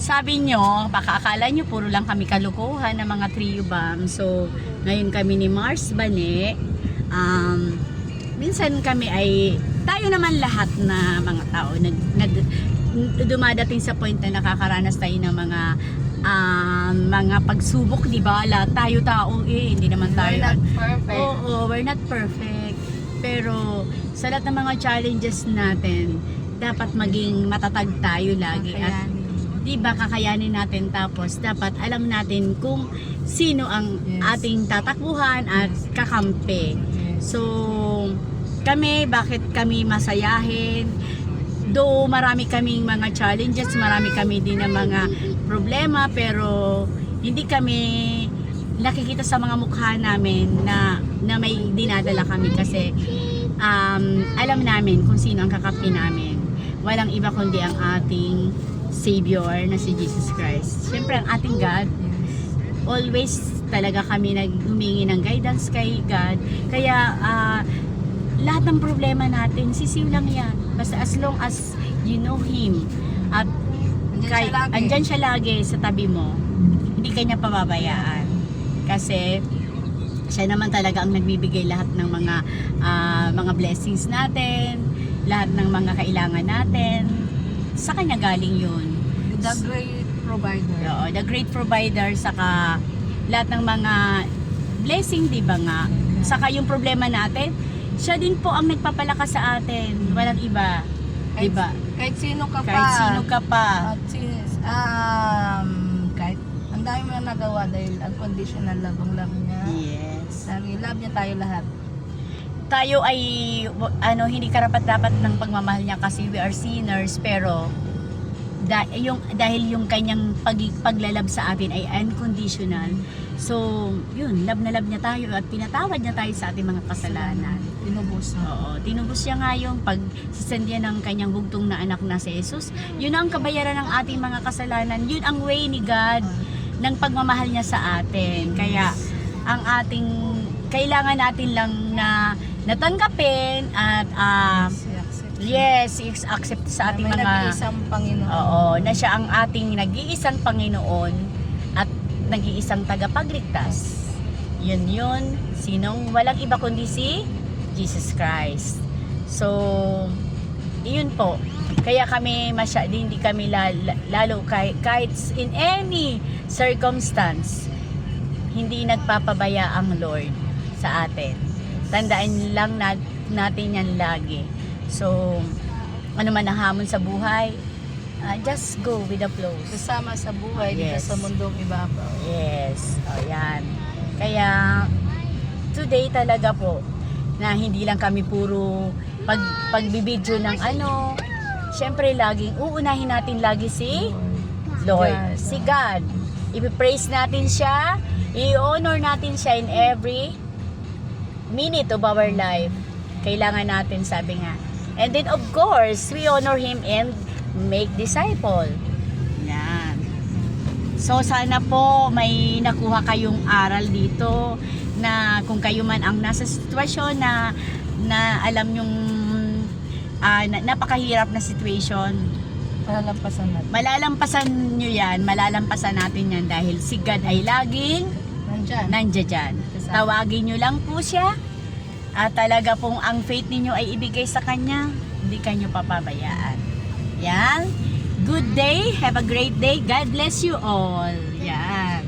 sabi nyo, baka akala nyo puro lang kami kalukuhan ng mga trio bomb. So, ngayon kami ni Mars Bane. Minsan kami ay, tayo naman lahat na mga tao, dumadating sa point na nakakaranas tayo ng mga pagsubok, di ba? Tayo tao hindi naman tayo. We're not perfect. Oo, we're not perfect. Pero sa lahat ng mga challenges natin, dapat maging matatag tayo lagi. At di ba kakayanin natin, tapos dapat alam natin kung sino ang ating tatakbuhan at kakampi. So, bakit kami masayahin? Though marami kaming mga challenges, marami kami din ng mga problema, pero hindi kami nakikita sa mga mukha namin na may dinadala kami kasi alam namin kung sino ang kakampi namin. Walang iba kundi ang ating Savior na si Jesus Christ. Siyempre ang ating God. Always talaga kami humingi ng guidance kay God. Kaya lahat ng problema natin, sisiw lang yan. Basta as long as you know Him at andyan siya lagi sa tabi mo, hindi ka niya pababayaan. Kasi siya naman talaga ang nagbibigay lahat ng mga blessings natin, lahat ng mga kailangan natin. Sa kanya galing yun. The great provider. Oo, the great provider, saka lahat ng mga blessing, di ba nga? Saka yung problema natin, siya din po ang nagpapalakas sa atin. Walang iba. Di ba? Kahit sino ka pa. Kahit sino ka pa. At kahit ang dami mo na nagawa dahil unconditional love ang love niya. Yes. Love niya tayo lahat. Tayo ay hindi karapat-dapat ng pagmamahal niya kasi we are sinners, pero dahil yung kanyang paglalab sa atin ay unconditional. So, yun, love na love niya tayo at pinatawad niya tayo sa ating mga kasalanan. Tinubos. Oo, tinubos niya nga yung pagsisendya ng kanyang bugtong na anak na si Jesus. Yun ang kabayaran ng ating mga kasalanan. Yun ang way ni God ng pagmamahal niya sa atin. Kaya ang ating kailangan natin lang na natanggapin at accept sa ating mga nag-iisang Panginoon. Oo, na siya ang ating nag-iisang Panginoon at nag-iisang tagapagligtas. Yun, sinong walang iba kundi si Jesus Christ. So, iyon po. Kaya kami hindi kami lalo kahit in any circumstance, hindi nagpapabaya ang Lord sa atin. Tandaan lang natin yan lagi. So, ano man ang hamon sa buhay, just go with the flow. Kasama sa buhay dito Yes. sa mundong ibabaw. Yes. O, yan. Kaya, today talaga po, na hindi lang kami puro pagbibidyo ng syempre laging uunahin natin lagi si Lord, si God. I-praise natin siya, i-honor natin siya in every minute of our life. Kailangan natin, sabi nga. And then of course, we honor Him and make disciple. Yan. So sana po may nakuha kayong aral dito, na kung kayo man ang nasa sitwasyon na alam yung napakahirap na situation, malalampasan nyo yan, malalampasan natin yan dahil si God ay laging nandiyan dyan. Tawagin nyo lang po siya at talaga pong ang faith ninyo ay ibigay sa Kanya, hindi kanyo papabayaan. Yan. Good day, have a great day, God bless you all. Yan.